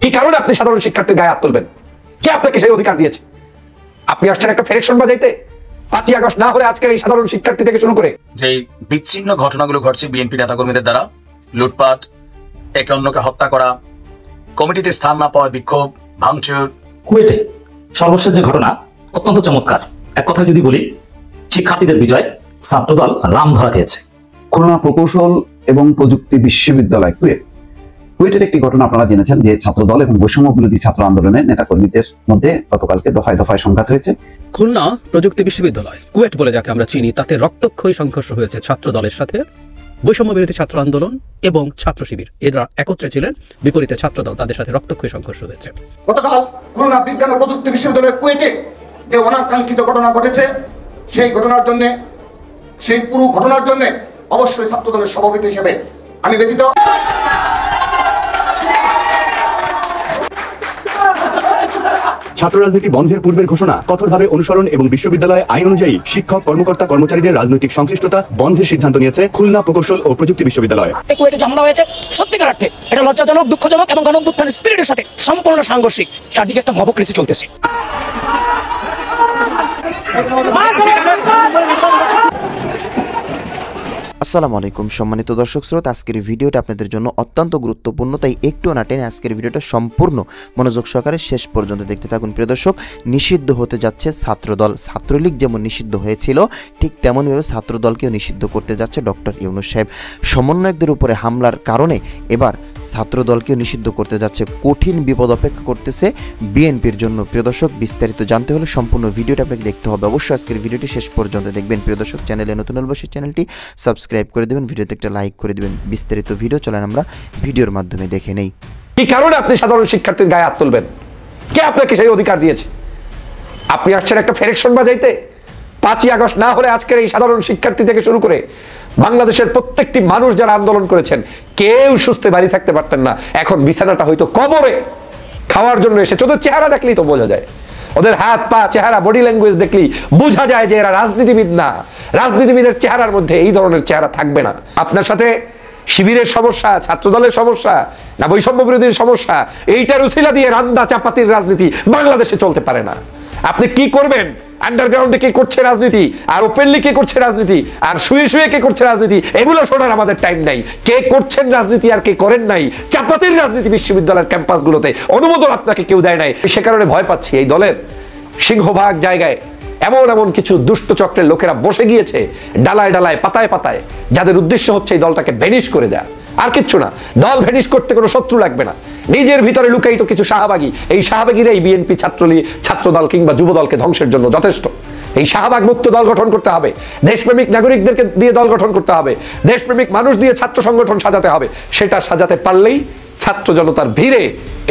এই কারণে আপনি সাধারণ শিক্ষার্থীর গায়ে হাত তুলবেন? কে আপনাকে সেই অধিকার দিয়েছে? আপনি আসছেন একটা ফেরেকশন বাজাইতে? 5ই আগস্ট না হলে আজকের এই সাধারণ শিক্ষার্থী থেকে শুরু করে যে বিচ্ছিন্ন ঘটনাগুলো ঘটছে বিএনপি নেতাকর্মীদের দ্বারা, লুটপাট, একে অন্যকে হত্যা করা, কমিটিতে স্থান না পাওয়া, বিক্ষোভ, ভাঙচুর। কুয়েটে সর্বশেষ যে ঘটনা অত্যন্ত চমৎকার। এক কথা যদি বলি, শিক্ষার্থীদের বিজয়, ছাত্রদল রাম ধরা খেয়েছে। খুলনা প্রকৌশল এবং প্রযুক্তি বিশ্ববিদ্যালয় কুয়েটের একটি ঘটনা আপনারা জেনেছেন যে ছাত্রদল এবং বৈষম্য বিরোধী ছাত্র আন্দোলনের নেতাকর্মীদের মধ্যে গতকালকে দফায় দফায় সংঘাত হয়েছে। খুলনা প্রযুক্তি বিশ্ববিদ্যালয় কুয়েট বলে যাকে আমরা চিনি, তাতে রক্তক্ষয়ী সংঘর্ষ হয়েছে ছাত্র দলের সাথে বৈষম্য বিরোধী ছাত্র আন্দোলন এবং ছাত্র শিবির, এরা একত্রে ছিলেন, বিপরীতে ছাত্রদল, তাদের সাথে রক্তক্ষয়ী সংঘর্ষ হয়েছে। গতকাল খুলনা বিজ্ঞান ও প্রযুক্তি বিশ্ববিদ্যালয় কুয়েটে যে অনাকাঙ্ক্ষিত ঘটনা ঘটেছে, সেই পুরো ঘটনার জন্য অবশ্যই ছাত্রদলের সভাপতি হিসেবে আমি ব্যতীত ছাত্র রাজনীতি বন্ধের পূর্বের ঘোষণা কঠোরভাবে অনুসরণ এবং বিশ্ববিদ্যালয় আইন অনুযায়ী শিক্ষক, কর্মকর্তা, কর্মচারীদের রাজনৈতিক সংশ্লিষ্টতা বন্ধের সিদ্ধান্ত নিয়েছে খুলনা প্রকৌশল ও প্রযুক্তি বিশ্ববিদ্যালয়। কুয়েটে যে হামলা হয়েছে সত্যিকার অর্থে এটা লজ্জাজনক, দুঃখজনক এবং গণঅভ্যুত্থানের স্পিরিটের সাথে সম্পূর্ণ সাংঘর্ষিক। চারদিকে একটা মবক্রেসি চলতেছে। আসসালামু আলাইকুম সম্মানিত দর্শক শ্রোতা, আজকের ভিডিওটা আপনাদের জন্য অত্যন্ত গুরুত্বপূর্ণ, তাই একটু না টেনে আজকের ভিডিওটা সম্পূর্ণ মনোযোগ সহকারে শেষ পর্যন্ত দেখতে থাকুন। প্রিয় দর্শক, নিষিদ্ধ হতে যাচ্ছে ছাত্রদল। ছাত্রলীগ যেমন নিষিদ্ধ হয়েছিল, ঠিক তেমনভাবে ছাত্রদলকেও নিষিদ্ধ করতে যাচ্ছে ডক্টর ইউনূস সাহেব। সমন্বয়কদের উপরে হামলার কারণে এবার ছাত্রদলকেও নিষিদ্ধ করতে যাচ্ছে। কঠিন বিপদ অপেক্ষা করতেছে বিএনপির জন্য। প্রিয় দর্শক, বিস্তারিত জানতে হলে সম্পূর্ণ ভিডিওটা আপনাকে দেখতে হবে। অবশ্যই আজকের ভিডিওটি শেষ পর্যন্ত দেখবেন। প্রিয় দর্শক, চ্যানেলে নতুন হলে অবশ্যই চ্যানেলটি সাবস্ক্রাইব করে দেবেন, ভিডিওতে একটা লাইক করে দেবেন। বিস্তারিত ভিডিও চলেন আমরা ভিডিওর মাধ্যমে দেখে নেই। এই কারণে আপনি সাধারণ শিক্ষার্থীর গায়ে হাত তুলবেন? কে আপনাকে সেই অধিকার দিয়েছে? আপনি আসছেন একটা ফেরেকশন বাজাইতে? 5ই আগস্ট না হলে আজকের এই সাধারণ শিক্ষার্থী থেকে শুরু করে বাংলাদেশের প্রত্যেকটি মানুষ যারা আন্দোলন করেছেন, কেউ সুস্থ বাড়ি থাকতে পারতেন না। এখন বিছানাটা হয়তো কবরে খাওয়ার জন্য এসেছে। ওদের চেহারা দেখলেই তো বোঝা যায়, ওদের হাত পা, চেহারা, বডি ল্যাঙ্গুয়েজ দেখলেই বোঝা যায় যে এরা রাজনীতিবিদ না। রাজনীতিবিদের চেহারার মধ্যে এই ধরনের চেহারা থাকবে না। আপনার সাথে শিবিরের সমস্যা, ছাত্রদলের সমস্যা, না বৈষম্য বিরোধীর সমস্যা, এইটার উছিলা দিয়ে রান্দা চাপাতির রাজনীতি বাংলাদেশে চলতে পারে না। আপনি কি করবেন? আন্ডারগ্রাউন্ডে কে করছে রাজনীতি, আর ওপেনলি কে করছে রাজনীতি, আর শুয়ে শুয়ে কে করছে রাজনীতি, এগুলো শোনার আমাদের টাইম নাই। কে করছেন রাজনীতি আর কে করেন নাই, চাপাতির রাজনীতি বিশ্ববিদ্যালয়ের ক্যাম্পাসগুলোতে অনুমোদন আপনাকে কেউ দেয় নাই। সে কারণে ভয় পাচ্ছি, এই দলের সিংহভাগ জায়গায় এমন এমন কিছু দুষ্ট চক্রের লোকেরা বসে গিয়েছে ডালায় ডালায়, পাতায় পাতায়, যাদের উদ্দেশ্য হচ্ছে এই দলটাকে ভ্যানিশ করে দেয়া, আর কিচ্ছু না। দল ভ্যানিশ করতে কোনো শত্রু লাগবে না, নিজের ভিতরে লুকায়িত কিছু শাহবাগী, এই শাহবাগীরাই বিএনপি, ছাত্রদল কিংবা যুবদলকে ধ্বংসের জন্য যথেষ্ট। এই শাহবাগ মুক্ত দল গঠন করতে হবে, দেশপ্রেমিক নাগরিকদেরকে দিয়ে দল গঠন করতে হবে, দেশপ্রেমিক মানুষ দিয়ে ছাত্র সংগঠন সাজাতে হবে। সেটা সাজাতে পারলেই ছাত্র জনতার ভিড়ে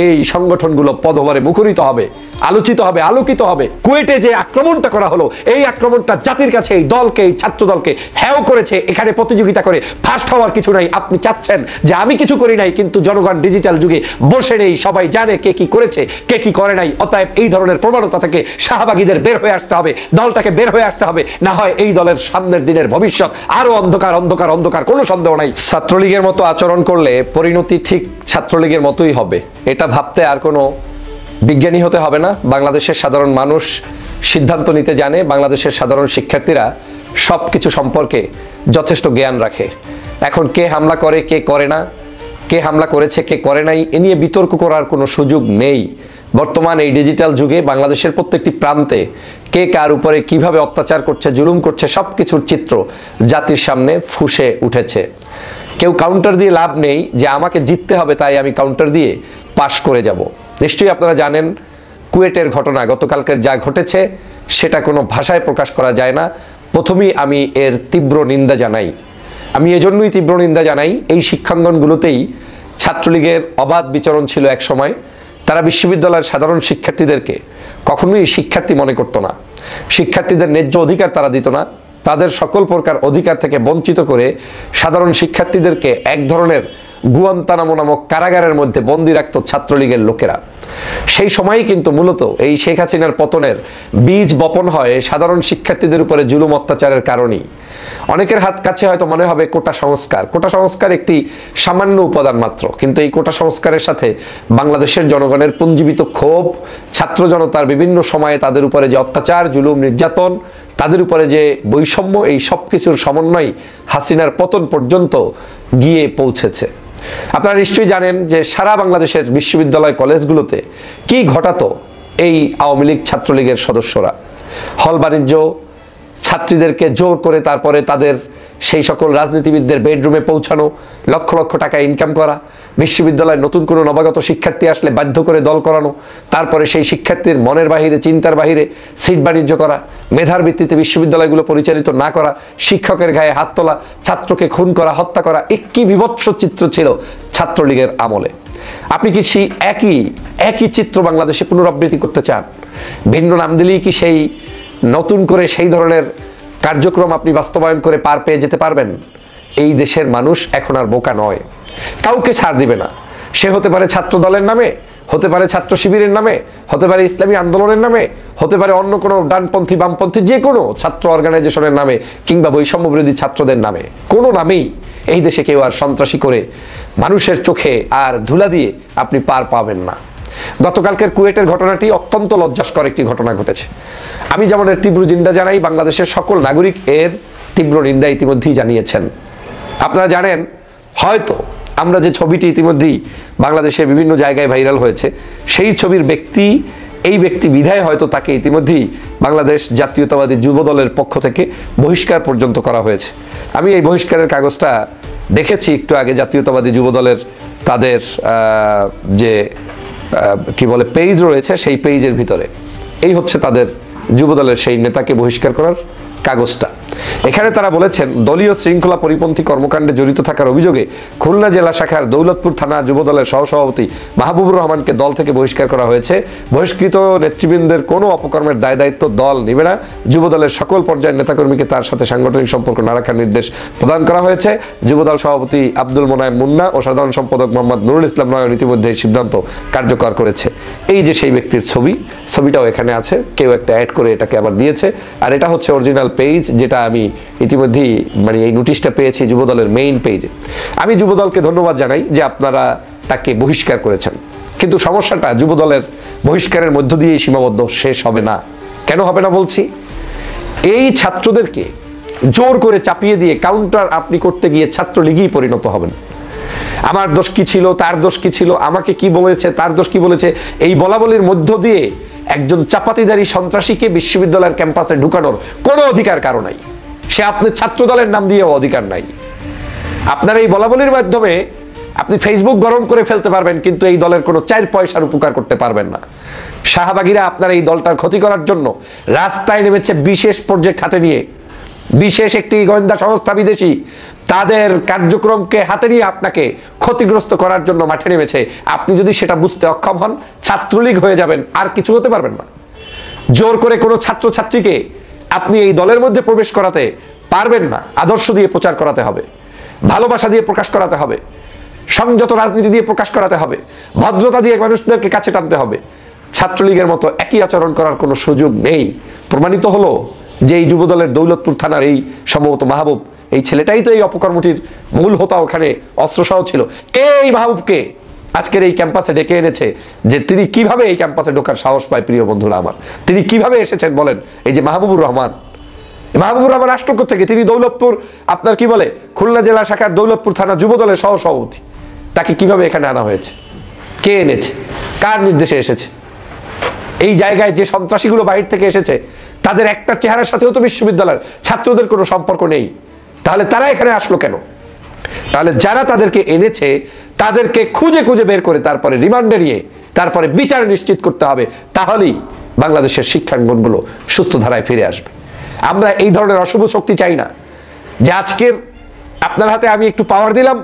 এই সংগঠনগুলো পদভারে মুখরিত হবে, আলোচিত হবে, আলোকিত হবে। কুয়েটে যে আক্রমণটা করা হলো, এই আক্রমণটা জাতির কাছে এই দলকে, এই ছাত্র দলকে হেয় করেছে। এখানে প্রতিযোগিতা করে ফার্স্ট হওয়ার কিছু নাই। আপনি চাচ্ছেন যে আমি কিছু করি নাই, কিন্তু জনগণ ডিজিটাল যুগে বসে নেই, সবাই জানে কে কি করেছে, কে কি করে নাই। অতএব এই ধরনের প্রবণতা থেকে শাহবাগীদের বের হয়ে আসতে হবে, দলটাকে বের হয়ে আসতে হবে, না হয় এই দলের সামনের দিনের ভবিষ্যৎ আরো অন্ধকার, অন্ধকার, অন্ধকার, কোনো সন্দেহ নাই। ছাত্রলীগের মতো আচরণ করলে পরিণতি ঠিক ছাত্রলীগের মতোই হবে, এটা ভাবতে আর কোনো বিজ্ঞানী হতে হবে না। বাংলাদেশের সাধারণ মানুষ সিদ্ধান্ত নিতে জানে, বাংলাদেশের সাধারণ শিক্ষার্থীরা সবকিছু সম্পর্কে যথেষ্ট জ্ঞান রাখে। এখন কে হামলা করে, কে করে না, কে হামলা করেছে, কে করে নাই, এ নিয়ে বিতর্ক করার কোনো সুযোগ নেই। বর্তমান এই ডিজিটাল যুগে বাংলাদেশের প্রত্যেকটি প্রান্তে কে কার উপরে কিভাবে অত্যাচার করছে, জুলুম করছে, সবকিছুর চিত্র জাতির সামনে ফুসে উঠেছে। কেউ কাউন্টার দিয়ে লাভ নেই যে আমাকে জিততে হবে তাই আমি কাউন্টার দিয়ে পাশ করে যাব। নিশ্চয়ই আপনারা জানেন কুয়েটের ঘটনা, গতকালকের যা ঘটেছে সেটা কোনো ভাষায় প্রকাশ করা যায় না। প্রথমেই আমি এর তীব্র নিন্দা জানাই। আমি এজন্যই তীব্র নিন্দা জানাই, এই শিক্ষাঙ্গনগুলোতেই ছাত্রলীগের অবাধ বিচরণ ছিল এক সময়। তারা বিশ্ববিদ্যালয়ের সাধারণ শিক্ষার্থীদেরকে কখনোই শিক্ষার্থী মনে করতো না, শিক্ষার্থীদের ন্যায্য অধিকার তারা দিত না। তাদের সকল প্রকার অধিকার থেকে বঞ্চিত করে সাধারণ শিক্ষার্থীদেরকে এক ধরনের গুয়ান্তানামো নামক কারাগারের মধ্যে বন্দী রাখত ছাত্রলীগের লোকেরা। সেই সময়ই কিন্তু মূলত এই শেখ হাসিনার পতনের বীজ বপন হয় সাধারণ শিক্ষার্থীদের উপরে জুলুম অত্যাচারের কারণেই। অনেকের কাছে হয়তো মনে হবে কোটা সংস্কার একটি সামান্য উপাদান মাত্র, কিন্তু এই কোটা সংস্কারের সাথে বাংলাদেশের জনগণের পুঞ্জীবিত ক্ষোভ, ছাত্র জনতার বিভিন্ন সময়ে তাদের উপরে যে অত্যাচার, জুলুম, নির্যাতন, তাদের উপরে যে বৈষম্য, এই সব কিছুর সমন্বয় হাসিনার পতন পর্যন্ত গিয়ে পৌঁছেছে। আপনারা নিশ্চয়ই জানেন যে সারা বাংলাদেশের বিশ্ববিদ্যালয় কলেজগুলোতে কি ঘটাতো এই আওয়ামী লীগ ছাত্রলীগের সদস্যরা। হল বাণিজ্য, ছাত্রীদেরকে জোর করে তারপরে তাদের সেই সকল রাজনীতিবিদদের বেডরুমে পৌঁছানো, লক্ষ লক্ষ টাকা ইনকাম করা, বিশ্ববিদ্যালয়ে নতুন কোনো নবাগত শিক্ষার্থী আসলে বাধ্য করে দল করানো, তারপরে সেই শিক্ষার্থীর মনের বাহিরে, চিন্তার বাহিরে সিট বাণিজ্য করা, মেধার ভিত্তিতে বিশ্ববিদ্যালয়গুলো পরিচালিত না করা, শিক্ষকের গায়ে হাত তোলা, ছাত্রকে খুন করা, হত্যা করা, কি বিভৎস চিত্র ছিল ছাত্রলীগের আমলে। আপনি কি সেই একই চিত্র বাংলাদেশে পুনরাবৃত্তি করতে চান? ভিন্ন নাম দিলেই কি সেই নতুন করে সেই ধরনের কার্যক্রম আপনি বাস্তবায়ন করে পার পেয়ে যেতে পারবেন? এই দেশের মানুষ এখন আর বোকা নয়, কাউকে ছাড় দিবে না। সে হতে পারে ছাত্র দলের নামে, হতে পারে ছাত্র শিবিরের নামে, হতে পারে ইসলামী আন্দোলনের নামে, হতে পারে অন্য কোনো ডানপন্থী বামপন্থী যে কোনো ছাত্র অর্গানাইজেশনের নামে, কিংবা বৈষম্য বিরোধী ছাত্রদের নামে। কোনো নামেই এই দেশে কেউ আর সন্ত্রাসী করে মানুষের চোখে আর ধুলা দিয়ে আপনি পার পাবেন না। গতকালকের কুয়েটের ঘটনাটি অত্যন্ত লজ্জাস্কর একটি ঘটনা ঘটেছে। আমি যেমন এর তীব্র নিন্দা জানাই, বাংলাদেশের সকল নাগরিক এর তীব্র নিন্দা ইতিমধ্যেই জানিয়েছেন। আপনারা জানেন হয়তো আমরা যে ছবিটি ইতিমধ্যেই বাংলাদেশে বিভিন্ন জায়গায় ভাইরাল হয়েছে, সেই ছবির এই ব্যক্তি বিধায় হয়তো তাকে ইতিমধ্যেই বাংলাদেশ জাতীয়তাবাদী যুব দলের পক্ষ থেকে বহিষ্কার পর্যন্ত করা হয়েছে। আমি এই বহিষ্কারের কাগজটা দেখেছি একটু আগে। জাতীয়তাবাদী যুব দলের তাদের যে কি বলে পেজ রয়েছে, সেই পেজের ভিতরে এই হচ্ছে তাদের যুবদলের সেই নেতাকে বহিষ্কার করার কাগজটা। এখানে তারা বলেছেন, দলীয় শৃঙ্খলা পরিপন্থী কর্মকাণ্ডে জড়িত থাকার অভিযোগে খুলনা জেলা শাখার দৌলতপুর থানা যুবদলের সহসভাপতি মাহবুবুর রহমানকে দল থেকে বহিষ্কার করা হয়েছে। বহিষ্কৃত নেতৃবৃন্দের কোনো অপকর্মের দায় দায়িত্ব দল নেবে না। যুবদলের সকল পর্যায়ের নেতাকর্মীকে তার সাথে সাংগঠনিক সম্পর্ক না রাখার নির্দেশ প্রদান করা হয়েছে। যুবদল সভাপতি আব্দুল মোনায়েম মুন্না ও সাধারণ সম্পাদক মোহাম্মদ নুরুল ইসলাম নয়ন ইতিমধ্যে এই সিদ্ধান্ত কার্যকর করেছে। এই যে সেই ব্যক্তির ছবিটাও এখানে আছে, কেউ একটা অ্যাড করে এটাকে আবার দিয়েছে। আর এটা হচ্ছে অরিজিনাল পেজ, যেটা আমি ইতিমধ্যেই এই নোটিশটা পেয়েছি যুবদলের মেইন পেজে। আমি যুবদলকে ধন্যবাদ জানাই যে আপনারা তাকে বহিষ্কার করেছেন, কিন্তু সমস্যাটা যুবদলের বহিষ্কারের মধ্য দিয়েই সীমাবদ্ধ শেষ হবে না। কেন হবে না বলছি? এই ছাত্রদেরকে জোর করে চাপিয়ে দিয়ে কাউন্টার আপনি করতে গিয়ে ছাত্রলীগই পরিণত হবেন। আমার দোষ কি ছিল, তার দোষ কি ছিল, আমাকে কি বলেছে, তার দোষ কি বলেছে, এই বলাবলির মধ্য দিয়ে একজন চাপাতিদারি সন্ত্রাসীকে বিশ্ববিদ্যালয়ের ক্যাম্পাসে ঢুকানোর কোনো অধিকার কারো নাই। সে আপনার ছাত্র দলের নাম দিয়েও অধিকার নাই। আপনার এই বলাবলির মাধ্যমে আপনি ফেসবুক গরম করে ফেলতে পারবেন, কিন্তু এই দলের কোনো 4 পয়সার উপকার করতে পারবেন না। শাহবাগীরা আপনার এই দলটার ক্ষতি করার জন্য রাস্তায় নেমেছে বিশেষ প্রজেক্ট হাতে নিয়ে। বিশেষ একটি গোয়েন্দা সংস্থা বিদেশি তাদের কার্যক্রমকে হাতে নিয়ে আপনাকে ক্ষতিগ্রস্ত করার জন্য মাঠে নেমেছে। আপনি যদি সেটা বুঝতে অক্ষম হন, ছাত্রলীগ হয়ে যাবেন, আর কিছু হতে পারবেন না। জোর করে কোনো ছাত্রছাত্রীকে আপনি এই দলের মধ্যে প্রবেশ করাতে পারবেন না। আদর্শ দিয়ে প্রচার করাতে হবে, ভালোবাসা দিয়ে প্রকাশ করাতে হবে, সংযত রাজনীতি দিয়ে প্রকাশ করাতে হবে, ভদ্রতা দিয়ে মানুষদেরকে কাছে টানতে হবে। ছাত্রলীগের মতো একই আচরণ করার কোনো সুযোগ নেই। প্রমাণিত হলো যে এই যুবদলের দৌলতপুর থানার এই সম্ভবত মাহবুব, এই ছেলেটাই তো এই অপকর্মটির মূল হোতা, ওখানে অস্ত্রসহ ছিল। এই মাহবুবকে আজকের এই ক্যাম্পাসে ডেকে এনেছে যে তিনি কিভাবে এই ক্যাম্পাসে ঢোকার সাহস পায়। প্রিয় বন্ধুরা আমার, তিনি কিভাবে এসেছেন বলেন? এই যে মাহবুবুর রহমান আসলো থেকে, তিনি দৌলতপুর আপনার কি বলে খুলনা জেলা শাখার দৌলতপুর থানা যুবদলের সহসভাপতি। তাকে কিভাবে এখানে আনা হয়েছে? কে এনেছে? কার নির্দেশে এসেছে? এই জায়গায় যে সন্ত্রাসীগুলো বাইরে থেকে এসেছে, তাদের একটা চেহারার সাথেও তো বিশ্ববিদ্যালয়ের ছাত্রদের কোনো সম্পর্ক নেই। তাহলে তারা এখানে আসলো কেন? তাহলে যারা তাদেরকে এনেছে তাদেরকে খুঁজে খুঁজে বের করে তারপরে রিমান্ডে নিয়ে তারপরে বিচার নিশ্চিত করতে হবে। তাহলেই বাংলাদেশের শিক্ষাঙ্গনগুলো সুস্থ ধারায় ফিরে আসবে। আমরা এই ধরনের অশুভ শক্তি চাই না যে আজকের আপনার হাতে আমি একটু পাওয়ার দিলাম,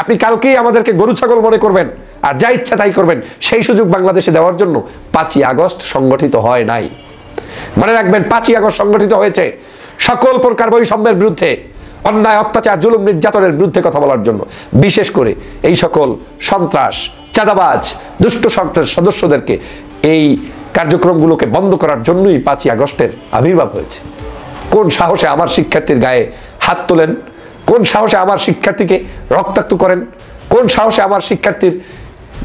আপনি কালকেই আমাদেরকে গরু ছাগল মনে করবেন আর যা ইচ্ছা তাই করবেন। সেই সুযোগ বাংলাদেশে দেওয়ার জন্য 5ই আগস্ট সংগঠিত হয় নাই। মনে রাখবেন, 5ই আগস্ট সংগঠিত হয়েছে সকল প্রকার বৈষম্যের বিরুদ্ধে, অন্যায়, অত্যাচার, জুলুম, নির্যাতনের বিরুদ্ধে কথা বলার জন্য। বিশেষ করে এই সকল সন্ত্রাস, চাঁদাবাজ, দুষ্ট সরকারের সদস্যদেরকে এই কার্যক্রমগুলোকে বন্ধ করার জন্যই 5ই আগস্টের আবির্ভাব হয়েছে। কোন সাহসে আমার শিক্ষার্থীর গায়ে হাত তোলেন? কোন সাহসে আমার শিক্ষার্থীকে রক্তাক্ত করেন? কোন সাহসে আমার শিক্ষার্থীর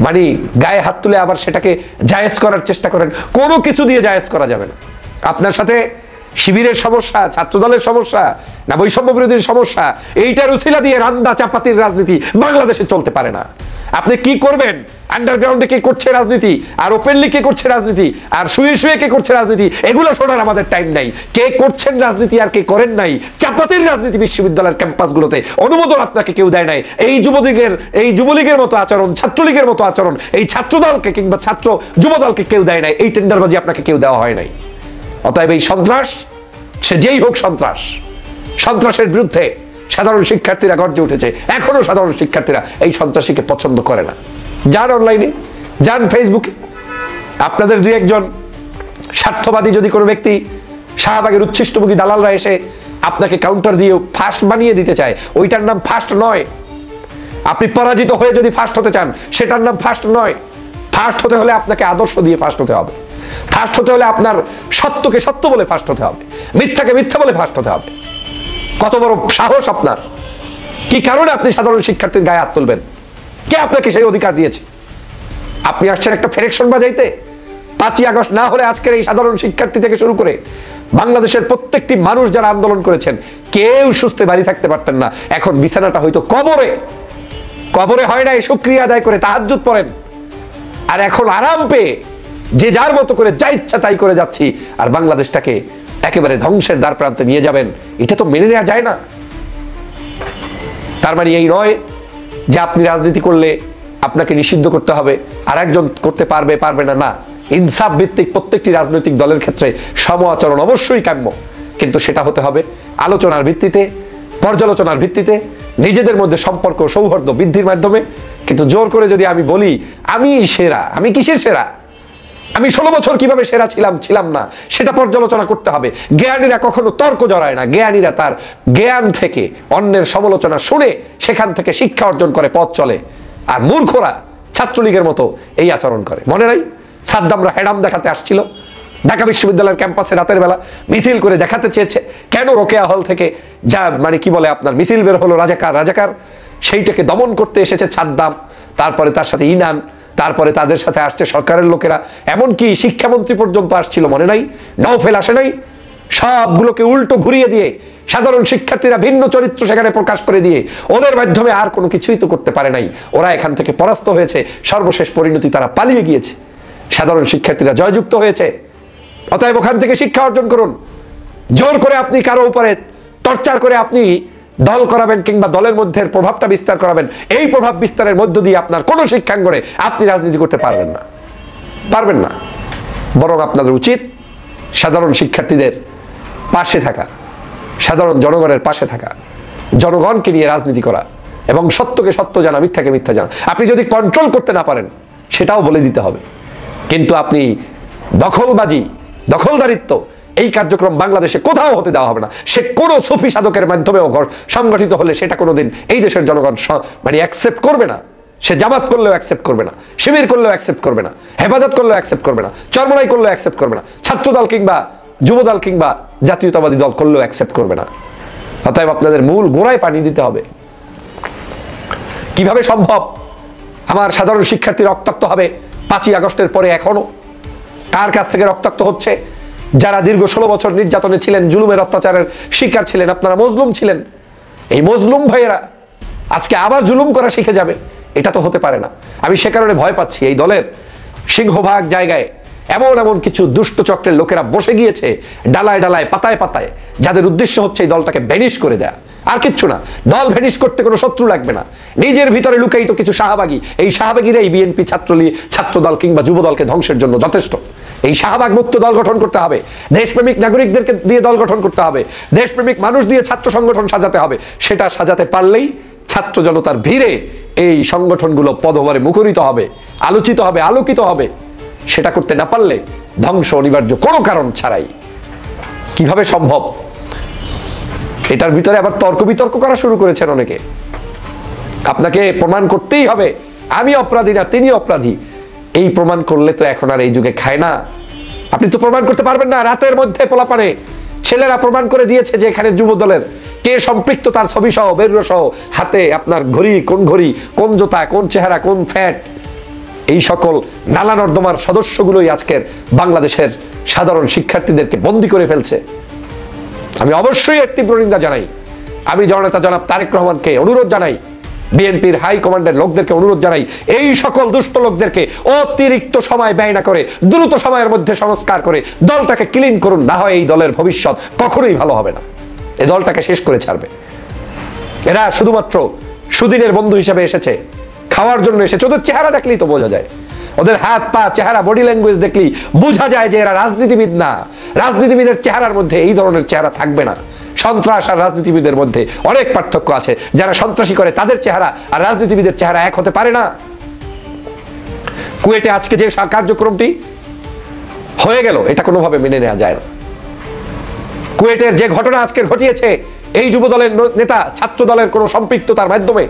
মানে গায়ে হাত তুলে আবার সেটাকে জায়েজ করার চেষ্টা করেন? কোনো কিছু দিয়ে জায়েজ করা যাবে না। আপনার সাথে শিবিরের সমস্যা, ছাত্রদলের সমস্যা, না বৈষম্য বিরোধীর সমস্যা, এইটার উছিলা দিয়ে রান্দা চাপাতির রাজনীতি বাংলাদেশে চলতে পারে না। আপনি কি করবেন? আন্ডারগ্রাউন্ডে কে করছে রাজনীতি, আর ওপেনলি কে করছে রাজনীতি, আর শুয়ে শুয়ে কে করছে রাজনীতি, এগুলো শোনার আমাদের টাইম নাই। কে করছেন রাজনীতি আর কে করেন নাই, চাপাতির রাজনীতি বিশ্ববিদ্যালয়ের ক্যাম্পাসগুলোতে অনুমোদন আপনাকে কেউ দেয় নাই। এই যুবলীগের মতো আচরণ, ছাত্রলীগের মতো আচরণ এই ছাত্রদলকে কিংবা ছাত্র যুবদলকে কেউ দেয় নাই। এই টেন্ডারবাজি আপনাকে কেউ দেওয়া হয় নাই। অতএব এই সন্ত্রাস, সে যেই হোক সন্ত্রাস, সন্ত্রাসের বিরুদ্ধে সাধারণ শিক্ষার্থীরা গর্জে উঠেছে। এখনো সাধারণ শিক্ষার্থীরা এই সন্ত্রাসীকে পছন্দ করে না। যান অনলাইনে, যান ফেসবুকে, আপনাদের দুই একজন স্বার্থবাদী যদি কোনো ব্যক্তি, শাহবাগের উচ্ছিষ্টভোগী দালালরা এসে আপনাকে কাউন্টার দিয়ে ফার্স্ট বানিয়ে দিতে চায়, ওইটার নাম ফার্স্ট নয়। আপনি পরাজিত হয়ে যদি ফার্স্ট হতে চান, সেটার নাম ফার্স্ট নয়। ফার্স্ট হতে হলে আপনাকে আদর্শ দিয়ে ফার্স্ট হতে হবে। ফার্স্ট হতে হলে আপনার সত্যকে সত্য বলে ফার্স্ট হতে হবে, মিথ্যাকে মিথ্যা বলে ফার্স্ট হতে হবে। কত বড় সাহস আপনার! কি কারণে আপনি সাধারণ শিক্ষার্থীর গায়ে হাত তুলবেন? কে আপনাকে সেই অধিকার দিয়েছে? আপনি আসছেন একটা ফেরেকশন বাজাইতে। 5ই আগস্ট না হলে আজকের এই সাধারণ শিক্ষার্থী থেকে শুরু করে বাংলাদেশের প্রত্যেকটি মানুষ যারা আন্দোলন করেছেন, কেউ সুস্থে বাড়ি থাকতে পারতেন না। এখন বিছানাটা হয়তো কবরে। কবরে হয় না, শুকরিয়া আদায় করে তাহাজ্জুদ পড়েন। আর এখন আরাম পেয়ে যে যার মতো করে যা ইচ্ছা তাই করে যাচ্ছি, আর বাংলাদেশটাকে একেবারে ধ্বংসের দ্বার প্রান্তে নিয়ে যাবেন, এটা তো মেনে নেওয়া যায় না। তার মানে এই নয় যে আপনি রাজনীতি করলে আপনাকে নিষিদ্ধ করতে হবে, আর একজন করতে পারবে না। না, ইনসাফ ভিত্তিক প্রত্যেকটি রাজনৈতিক দলের ক্ষেত্রে সম আচরণ অবশ্যই কাম্য, কিন্তু সেটা হতে হবে আলোচনার ভিত্তিতে, পর্যালোচনার ভিত্তিতে, নিজেদের মধ্যে সম্পর্ক সৌহার্দ্য বৃদ্ধির মাধ্যমে। কিন্তু জোর করে যদি আমি বলি আমি সেরা, আমি কিসের সেরা, আমি 16 বছর কিভাবে সেরা ছিলাম না, সেটা পর্যালোচনা করতে হবে। জ্ঞানীরা কখনো তর্ক জড়ায় না, জ্ঞানীরা তার জ্ঞান থেকে অন্যের সমালোচনা শুনে সেখান থেকে শিক্ষা অর্জন করে পথ চলে। আর মূর্খরা ছাত্রলীগের মতো এই আচরণ করে। মনে নাই সাদ্দামরা হ্যাডাম দেখাতে আসছিল ঢাকা বিশ্ববিদ্যালয়ের ক্যাম্পাসে রাতের বেলা, মিছিল করে দেখাতে চেয়েছে কেন রোকেয়া হল থেকে যা মানে কি বলে আপনার মিছিল বের হলো রাজাকার, সেইটাকে দমন করতে এসেছে সাদ্দাম, তারপরে তার সাথে ইনান, তারপরে তাদের সাথে আসছে সরকারের লোকেরা, এমনকি শিক্ষামন্ত্রী পর্যন্ত আসছিল। মনে নাই? নওফেল আসে নাই? সবগুলোকে উল্টো ঘুরিয়ে দিয়ে সাধারণ শিক্ষার্থীরা ভিন্ন চরিত্র সেখানে প্রকাশ করে দিয়ে ওদের মাধ্যমে আর কোনো কিছুই তো করতে পারে নাই। ওরা এখান থেকে পরাস্ত হয়েছে, সর্বশেষ পরিণতি তারা পালিয়ে গিয়েছে, সাধারণ শিক্ষার্থীরা জয়যুক্ত হয়েছে। অতএব ওখান থেকে শিক্ষা অর্জন করুন। জোর করে আপনি কারো উপরে টর্চার করে আপনি দল করাবেন কিংবা দলের মধ্যে প্রভাবটা বিস্তার করাবেন, এই প্রভাব বিস্তারের মধ্য দিয়ে আপনার কোনো শিক্ষাঙ্গনে আপনি রাজনীতি করতে পারবেন না। বরং আপনাদের উচিত সাধারণ শিক্ষার্থীদের পাশে থাকা, সাধারণ জনগণের পাশে থাকা, জনগণকে নিয়ে রাজনীতি করা এবং সত্যকে সত্য জানা, মিথ্যাকে মিথ্যা জানা। আপনি যদি কন্ট্রোল করতে না পারেন সেটাও বলে দিতে হবে। কিন্তু আপনি দখলবাজি, দখলদারিত্ব, এই কার্যক্রম বাংলাদেশে কোথাও হতে দেওয়া হবে না। সে কোনো সুফি সাধকের মাধ্যমেও সংগঠিত হলে সেটা কোনোদিন এই দেশের জনগণ মানে অ্যাকসেপ্ট করবে না। সে জামাত করলেও অ্যাকসেপ্ট করবে না, শিবির করলেও অ্যাকসেপ্ট করবে না, হেফাজত করলেও অ্যাকসেপ্ট করবে না, চরমনাই করলেও অ্যাকসেপ্ট করবে না, ছাত্রদল কিংবা যুবদল কিংবা জাতীয়তাবাদী দল করলেও অ্যাকসেপ্ট করবে না। অতএব আপনাদের মূল গোড়ায় পানি দিতে হবে। কিভাবে সম্ভব আমার সাধারণ শিক্ষার্থী রক্তাক্ত হবে 5ই আগস্টের পরে? এখনো কার কাছ থেকে রক্তাক্ত হচ্ছে? যারা দীর্ঘ 16 বছর নির্যাতনে ছিলেন, জুলুমের অত্যাচারের শিকার ছিলেন, আপনারা মজলুম ছিলেন। এই মজলুম ভাইয়েরা আজকে আবার জুলুম করা শিখে যাবে, এটা তো হতে পারে না। আমি সে কারণে ভয় পাচ্ছি এই দলের সিংহভাগ জায়গায় এমন কিছু দুষ্ট চক্রের লোকেরা বসে গিয়েছে ডালায় ডালায়, পাতায় পাতায়, যাদের উদ্দেশ্য হচ্ছে এই দলটাকে ভ্যানিশ করে দেয়া, আর কিচ্ছু না। দল ভ্যানিশ করতে কোনো শত্রু লাগবে না, নিজের ভিতরে লুকায়িত কিছু শাহবাগী, এই শাহবাগীরাই বিএনপি, ছাত্রদল কিংবা যুবদলকে ধ্বংসের জন্য যথেষ্ট। এই শাহবাগ মুক্ত দল গঠন করতে হবে, দেশপ্রেমিক নাগরিকদেরকে দিয়ে দল গঠন করতে হবে, দেশপ্রেমিক মানুষ দিয়ে ছাত্র সংগঠন সাজাতে হবে। সেটা সাজাতে পারলেই ছাত্র জনতার ভিড়ে এই সংগঠনগুলো পদভারে মুখরিত হবে, আলোচিত হবে, আলোকিত হবে। সেটা করতে না পারলে ধ্বংস অনিবার্য, কোনো কারণ ছাড়াই। কিভাবে সম্ভব? এটার ভিতরে আবার তর্ক বিতর্ক করা শুরু করেছেন অনেকে। আপনাকে প্রমাণ করতেই হবে আমি অপরাধী না, তিনি অপরাধী, এই প্রমাণ করলে তো এখন আর এই যুগে খায় না। আপনি তো প্রমাণ করতে পারবেন না। রাতের মধ্যে পোলাপানে ছেলেরা প্রমাণ করে দিয়েছে যে এখানে যুব দলের কে সম্পৃক্ত, তার ছবি সহ, বেরুয়া সহ, হাতে আপনার ঘড়ি, কোন জোতা, কোন চেহারা, কোন ফ্যাট, এই সকল নালা নর্দমার সদস্যগুলোই আজকের বাংলাদেশের সাধারণ শিক্ষার্থীদেরকে বন্দী করে ফেলছে। আমি অবশ্যই এর তীব্র নিন্দা জানাই। আমি জননেতা জনাব তারেক রহমানকে অনুরোধ জানাই, বিএনপির হাই কমান্ডের লোকদেরকে অনুরোধ জানাই, এই সকল দুষ্ট লোকদেরকে অতিরিক্ত সময় ব্যয় না করে দ্রুত সময়ের মধ্যে সংস্কার করে দলটাকে ক্লিন করুন। না হয় এই দলের ভবিষ্যৎ কখনোই ভালো হবে না। এই দলটাকে শেষ করে ছাড়বে। এরা শুধুমাত্র সুদিনের বন্ধু হিসেবে এসেছে, খাওয়ার জন্য এসেছে। ওদের চেহারা দেখলেই তো বোঝা যায়, ওদের হাত পা, চেহারা, বডি ল্যাঙ্গুয়েজ দেখলেই বোঝা যায় যে এরা রাজনীতিবিদ না। রাজনীতিবিদের চেহারার মধ্যে এই ধরনের চেহারা থাকবে না। সন্ত্রাস আর রাজনীতিবিদের মধ্যে অনেক পার্থক্য আছে। যারা সন্ত্রাসী করে তাদের চেহারা আর রাজনীতিবিদের চেহারা এক হতে পারে না। কুয়েটে আজকে যে কার্যক্রমটি হয়ে গেল, এটা কোনোভাবে মেনে নেওয়া যায় না। কুয়েটের যে ঘটনা আজকে ঘটিয়েছে এই যুব দলের নেতা ছাত্র দলের কোনো সম্পৃক্ততার মাধ্যমে,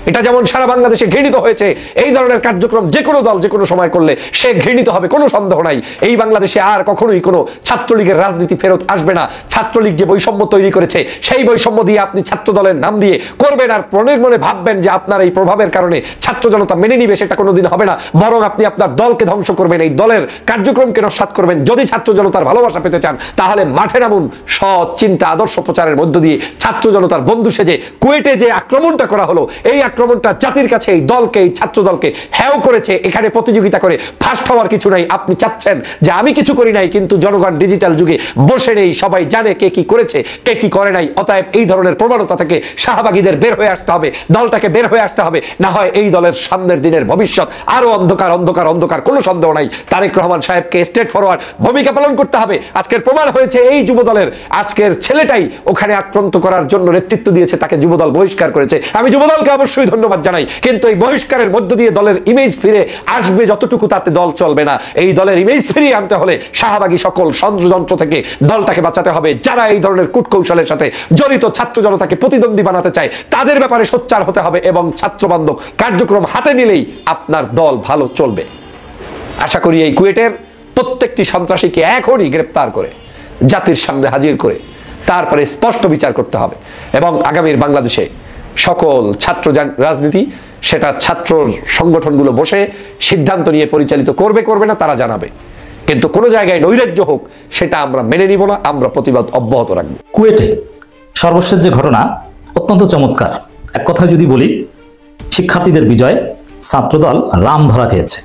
এটা যেমন সারা বাংলাদেশে ঘৃণিত হয়েছে, এই ধরনের কার্যক্রম যে কোনো দল যে কোনো সময় করলে সে ঘৃণিত হবে, কোনো সন্দেহ নাই। এই বাংলাদেশে আর কখনোই কোনো ছাত্রলীগের রাজনীতি ফেরত আসবে না। ছাত্রলীগ যে বৈষম্য তৈরি করেছে, সেই বৈষম্য দিয়ে আপনি ছাত্র দলের নাম দিয়ে করবেন আর মনের মনে ভাববেন যে আপনার এই প্রভাবের কারণে ছাত্র জনতা মেনে নিবে, সেটা কোনোদিন হবে না। বরং আপনি আপনার দলকে ধ্বংস করবেন, এই দলের কার্যক্রমকে নস্যাৎ করবেন। যদি ছাত্র জনতার ভালোবাসা পেতে চান তাহলে মাঠে নামুন, সৎ চিন্তা আদর্শ প্রচারের মধ্য দিয়ে ছাত্র জনতার বন্ধু সেজে। কুয়েটে যে আক্রমণটা করা হলো, এই আক্রমণটা জাতির কাছে এই দলকে, এই ছাত্র দলকে হেয় করেছে। এখানে প্রতিযোগিতা করে ফার্স্ট হওয়ার কিছু নাই। আপনি চাচ্ছেন যে আমি কিছু করি নাই, কিন্তু জনগণ ডিজিটাল যুগে বসে নেই, সবাই জানে কে কি করেছে, কে কি করে নাই। অতএব এই ধরনের প্রবণতা থেকে শাহবাগীদের বের হয়ে আসতে হবে, দলটাকে বের হয়ে আসতে হবে। না হয় এই দলের সামনের দিনের ভবিষ্যৎ আরো অন্ধকার, অন্ধকার, অন্ধকার, কোনো সন্দেহ নাই। তারেক রহমান সাহেবকে স্ট্রেট ফরওয়ার্ড ভূমিকা পালন করতে হবে। আজকের প্রমাণ হয়েছে এই যুব দলের আজকের ছেলেটাই ওখানে আক্রান্ত করার জন্য নেতৃত্ব দিয়েছে, তাকে যুবদল বহিষ্কার করেছে। আমি যুবদলকে অবশ্যই ধন্যবাদ জানাই, কিন্তু এই বহিষ্কারের মধ্য দিয়ে দলের ইমেজ ফিরে আসবে যতটুকু, তাতে দল চলবে না। এই দলের ইমেজ ফিরিয়ে আনতে হলে শাহবাগী সকল ষড়যন্ত্র থেকে দলটাকে বাঁচাতে হবে। যারা এই ধরনের কূটকৌশলের সাথে জড়িত ছাত্র জনতাকে প্রতিদ্বন্দ্বী বানাতে চায় তাদের ব্যাপারে সোচ্চার হতে হবে এবং ছাত্র বান্ধব কার্যক্রম হাতে নিলেই আপনার দল ভালো চলবে। আশা করি এই কুয়েটের প্রত্যেকটি সন্ত্রাসীকে এখনই গ্রেপ্তার করে জাতির সামনে হাজির করে তারপরে স্পষ্ট বিচার করতে হবে। এবং আগামীর বাংলাদেশে সকল ছাত্র রাজনীতি সেটা ছাত্র সংগঠনগুলো বসে সিদ্ধান্ত নিয়ে পরিচালিত করবে, করবে না তারা জানাবে। কিন্তু কোনো জায়গায় নৈরাজ্য হোক সেটা আমরা মেনে নিব না, আমরা প্রতিবাদ অব্যাহত রাখবো। কুয়েটে সর্বশেষ যে ঘটনা অত্যন্ত চমৎকার। এক কথায় যদি বলি, শিক্ষার্থীদের বিজয়, ছাত্রদল রাম ধরা খেয়েছে।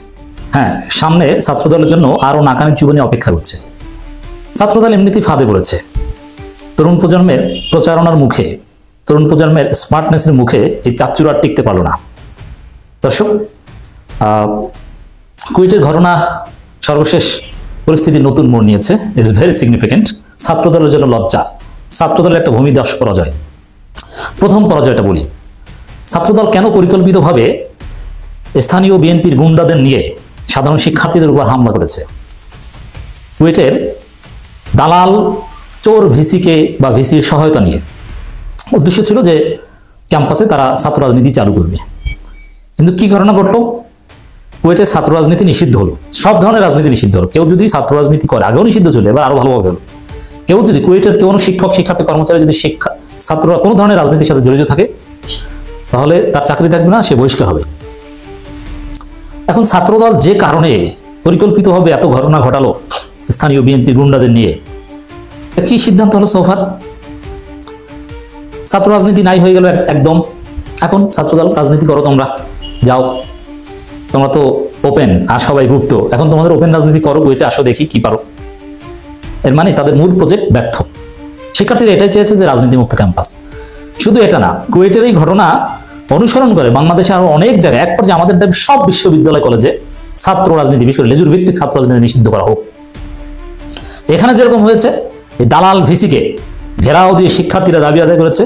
হ্যাঁ, সামনে ছাত্রদলের জন্য আরো নাকানির জীবনী অপেক্ষা করছে। ছাত্রদল এমনিতেই ফাঁদে পড়েছে। তরুণ প্রজন্মের প্রচারণার মুখে, তরুণ প্রজন্মের স্মার্টনেসের মুখে এই চাচ্চুরা টিকতে পারল না। দর্শক, কুয়েটের ঘটনা সর্বশেষ পরিস্থিতি নতুন মোড় নিয়েছে। It is very significant. ছাত্রদলের জন্য লজ্জা, ছাত্রদলের একটা ভূমিদশ পরাজয়। প্রথম পরাজয়টা বলি, ছাত্রদল কেন পরিকল্পিতভাবে স্থানীয় বিএনপির গুন্ডাদের নিয়ে সাধারণ শিক্ষার্থীদের উপর হামলা করেছে। কুয়েটের দালাল চোর ভিসিকে বা ভিসির সহায়তা নিয়ে উদ্দেশ্য ছিল যে ক্যাম্পাসে তারা ছাত্র রাজনীতি চালু করবে। কিন্তু কি ঘটনা ঘটলো, কুয়েটে ছাত্র রাজনীতি নিষিদ্ধ হলো, সব ধরনের রাজনীতি নিষিদ্ধ হলো। কেউ যদি ছাত্র রাজনীতি করে, আগেও নিষিদ্ধ ছিল, এবার আরো ভালোভাবে হলো। কেউ যদি কুয়েটের কোনো শিক্ষক, শিক্ষার্থী, কর্মচারী যদি ছাত্ররা কোনো ধরনের রাজনীতির সাথে জড়িত থাকে তাহলে তার চাকরি থাকবে না, সে বহিষ্কার হবে। এখন ছাত্রদল যে কারণে পরিকল্পিতভাবে এত ঘটনা ঘটালো স্থানীয় বিএনপি গুন্ডাদের নিয়ে, কি সিদ্ধান্ত হলো সোফার? ছাত্র রাজনীতি নাই হয়ে গেল একদম। এখন ছাত্রদল রাজনীতি করো, তোমরা যাও, তোমরা তো ওপেন আর সবাই গুপ্ত, এখন তোমাদের ওপেন রাজনীতি করো, বইটা আসো দেখি কি পারো। এর মানে তাদের মূল প্রজেক্ট ব্যর্থ। শিক্ষার্থীরা এটাই চেয়েছে যে রাজনীতি মুক্ত ক্যাম্পাস। শুধু এটা না, কুয়েটের এই ঘটনা অনুসরণ করে বাংলাদেশে আরো অনেক জায়গায়, এক পর্যায়ে আমাদের সব বিশ্ববিদ্যালয় কলেজে ছাত্র রাজনীতি, বিশেষ করে লেজুর ভিত্তিক ছাত্র রাজনীতি নিষিদ্ধ করা হোক। এখানে যেরকম হয়েছে, এই দালাল ভিসিকে ঘেরাও দিয়ে শিক্ষার্থীরা দাবি আদায় করেছে।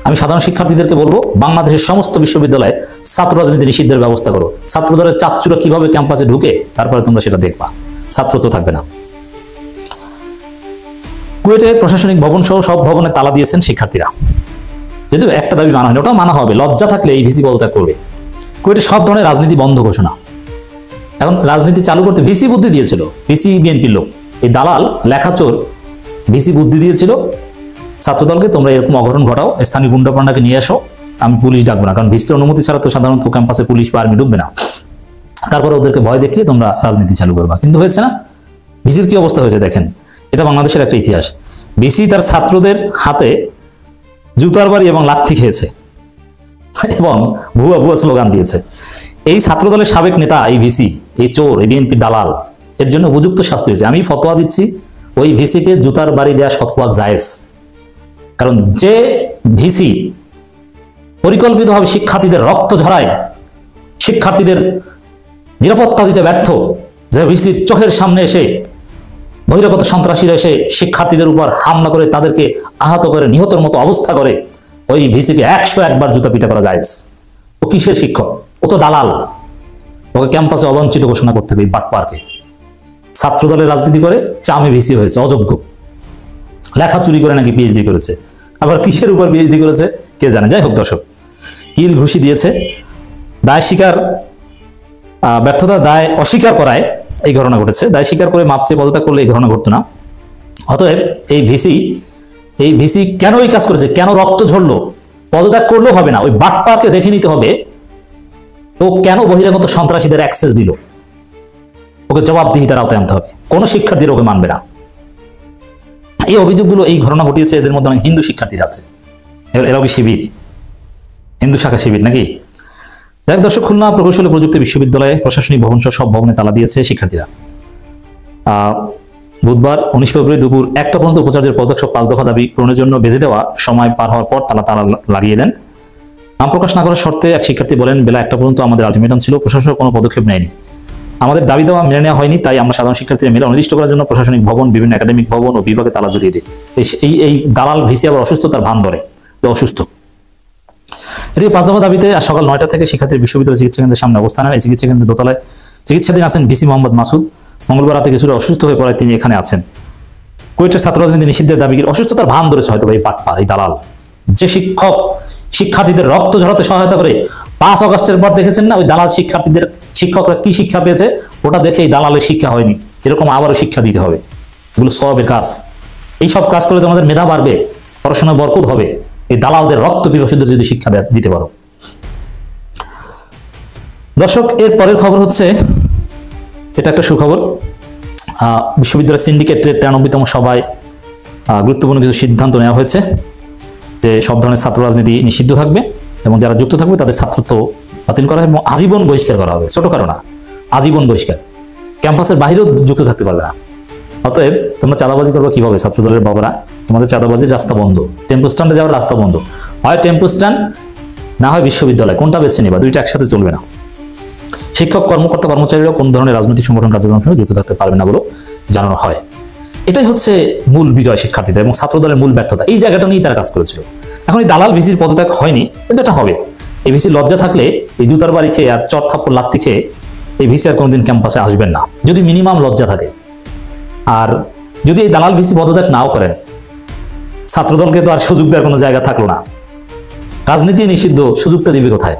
আমি সাধারণ শিক্ষার্থীদেরকে বলবো, বাংলাদেশের সমস্ত বিশ্ববিদ্যালয়ে ছাত্র রাজনীতি নিষিদ্ধের ব্যবস্থা করো। ছাত্রদলের চাচ্চুরা কিভাবে ক্যাম্পাসে ঢুকে, তারপরে তোমরা সেটা দেখবা, ছাত্র তো থাকবে না। কুয়েটে প্রশাসনিক ভবন সহ সব ভবনে তালা দিয়েছেন শিক্ষার্থীরা। যদিও একটা দাবি মানা হয়নি, ওটাও মানা হবে। লজ্জা থাকলে এই ভিসি পদত্যাগ করবে। কুয়েটে সব ধরনের রাজনীতি বন্ধ ঘোষণা। এখন রাজনীতি চালু করতে ভিসি বুদ্ধি দিয়েছিল, ভিসি বিএনপির লোক, এই দালাল লেখাচোর ভিসি বুদ্ধি দিয়েছিল ছাত্রদলকে, তোমরা এরকম অঘটন ঘটাও, স্থানীয় গুন্ডা পান্ডাকে নিয়ে আসো, আমি পুলিশ ডাকবো না, কারণ ভিসির অনুমতি ছাড়া তো সাধারণত ক্যাম্পাসে পুলিশ বা আর্মি ঢুকবে না। তারপরে ওদেরকে ভয় দেখিয়ে তোমরা রাজনীতি চালু করবা, কিন্তু হয়েছে না। ভিসির কি অবস্থা হয়েছে দেখেন, এটা বাংলাদেশের একটা ইতিহাস। ভিসি তার ছাত্রদের হাতে জুতার বাড়ি এবং লাথি খেয়েছে এবং ভুয়া ভুয়া স্লোগান দিয়েছে। এই ছাত্রদলের সাবেক নেতা, এই ভিসি, এই চোর, এই বিএনপি দালাল, এর জন্য উপযুক্ত শাস্তি হয়েছে। আমি ফতোয়া দিচ্ছি, ওই ভিসিকে জুতার বাড়ি দেওয়া শতভাগ জায়েজ। কারণ যে ভিসি পরিকল্পিতভাবে শিক্ষার্থীদের রক্ত ঝরায়, শিক্ষার্থীদের নিরাপত্তা দিতে ব্যর্থ, যে ভিসির চোখের সামনে এসে বহিরাগত সন্ত্রাসীরা এসে শিক্ষার্থীদের উপর হামলা করে তাদেরকে আহত করে নিহতের মতো অবস্থা করে, ওই ভিসিকে 101 বার জুতা পিটা করা যায়। ও কিসের শিক্ষক? ও তো দালাল। ওকে ক্যাম্পাসে অবঞ্চিত ঘোষণা করতে হবে। বাটপারকে ছাত্রদলের রাজনীতি করে চামে ভিসি হয়েছে, অযোগ্য, লেখা চুরি করে নাকি পিএইচডি করেছে, আবার কিসের উপর পিএইচডি করেছে কে জানে। যাই হোক দর্শক, কিল ঘুষি দিয়েছে, দায় স্বীকার, ব্যর্থতা দায় অস্বীকার করায় এই ঘটনা ঘটেছে। দায় স্বীকার করে মাপ চেয়ে পদত্যাগ করলে এই ঘটনা ঘটতো না। অতএব এই ভিসি কেন এই কাজ করেছে, কেন রক্ত ঝরলো, পদত্যাগ করলেও হবে না, ওই বাটপাকে দেখে নিতে হবে ও কেন বহিরাগত সন্ত্রাসীদের অ্যাক্সেস দিল। ওকে জবাবদিহিতার আওতায় আনতে হবে, কোন শিক্ষার্থীরা ওকে মানবে না। এই অভিযোগগুলো, এই ঘটনা ঘটিয়েছে, এদের মধ্যে অনেক হিন্দু শিক্ষার্থীরা আছে। এরাও কি শিবির, হিন্দু শাখা শিবির নাকি? যাক দর্শক, খুলনা প্রকৌশল ও প্রযুক্তি বিশ্ববিদ্যালয়ে প্রশাসনিক ভবন সহ সব ভবনে তালা দিয়েছে শিক্ষার্থীরা। বুধবার 19 ফেব্রুয়ারি দুপুর 1টা পর্যন্ত উপাচার্যের পদক সব 5 দফা দাবি পূরণের জন্য বেঁধে দেওয়া সময় পার হওয়ার পর তালা লাগিয়ে দেন। নাম প্রকাশ না করার শর্তে এক শিক্ষার্থী বলেন, বেলা 1টা পর্যন্ত আমাদের আলটিমেটাম ছিল, প্রশাসন কোনো পদক্ষেপ নেয়নি, আমাদের দাবি দেওয়া মেনে নেওয়া হয়নি, তাই আমরা সাধারণ শিক্ষার্থীরা মিলে অনির্দিষ্ট করার জন্য প্রশাসনিক ভবন, বিভিন্ন একাডেমিক ভবন ও বিভাগে তালা জড়িয়ে দিই। এই দালাল ভিসি আবার অসুস্থতার ভান ধরে, অসুস্থ। এদিকে 5 দফা দাবিতে আজ সকাল 9টা থেকে শিক্ষার্থীর বিশ্ববিদ্যালয় চিকিৎসা কেন্দ্রের সামনে অবস্থান নেন। এই চিকিৎসা কেন্দ্রের দোতলায় চিকিৎসাধীন আছেন ভিসি মোহাম্মদ মাসুদ। মঙ্গলবার রাতে কিছুটা অসুস্থ হয়ে পড়ায় তিনি এখানে আছেন। কুয়েটের ছাত্র রাজনীতি নিষিদ্ধের দাবিকে অসুস্থতার ভান ধরেছে হয়তো এই বাটপার, এই দালাল। যে শিক্ষক শিক্ষার্থীদের রক্ত ঝরাতে সহায়তা করে 5 আগস্টের পর দেখেছেন না, ওই দালাল শিক্ষকরা কি শিক্ষা পেয়েছে, ওটা দেখে এই দালালের শিক্ষা হয়নি, এরকম আবারও শিক্ষা দিতে হবে। এগুলো সবের কাজ। এই সব কাজ করলে তোমাদের মেধা বাড়বে, পড়াশোনায় বরকত হবে। এই দালালদের রক্ত পিপাসুদের যদি শিক্ষা দিতে পারো। দর্শক, এর পরের খবর হচ্ছে, এটা একটা সুখবর। বিশ্ববিদ্যালয় সিন্ডিকেটের 93তম সভায় গুরুত্বপূর্ণ কিছু সিদ্ধান্ত নেওয়া হয়েছে যে সব ধরনের ছাত্র রাজনীতি নিষিদ্ধ থাকবে এবং যারা যুক্ত থাকবে তাদের ছাত্রত্ব বাতিল করা হবে এবং আজীবন বহিষ্কার করা হবে। ছোট কারো না, আজীবন বহিষ্কার, ক্যাম্পাসের বাইরেও যুক্ত থাকতে পারবে না। অতএব তোমরা চাঁদাবাজি করবে কিভাবে? ছাত্রদলের বাবারা, তোমাদের চাঁদাবাজির রাস্তা বন্ধ, টেম্পো স্ট্যান্ডে যাওয়ার রাস্তা বন্ধ, হয় টেম্পো স্ট্যান্ড না হয় বিশ্ববিদ্যালয়, কোনটা বেছে নেবা? দুইটা একসাথে চলবে না। শিক্ষক কর্মকর্তা কর্মচারীরাও কোন ধরনের রাজনৈতিক সংগঠন কার্যক্রমের সঙ্গে যুক্ত থাকতে পারবে না বলে জানানো হয়। এটাই হচ্ছে মূল বিজয় শিক্ষার্থীদের এবং ছাত্রদলের মূল ব্যর্থতা। এই জায়গাটা নিয়েই তারা কাজ করেছিল। এখন এই দালাল ভিসির পদত্যাগ হয়নি, কিন্তু এটা হবে। এই ভিসির লজ্জা থাকলে এই জুতার বাড়ি খেয়ে আর চট থাপ্পড় লাত্তি খেয়ে এই ভিসি আর কোনোদিন ক্যাম্পাসে আসবেন না, যদি মিনিমাম লজ্জা থাকে। আর যদি এই দালাল ভিসি পদত্যাগ নাও করেন, ছাত্রদলকে তো আর সুযোগ দেওয়ার কোনো জায়গা থাকলো না। রাজনীতি নিষিদ্ধ, সুযোগটা দিবে কোথায়?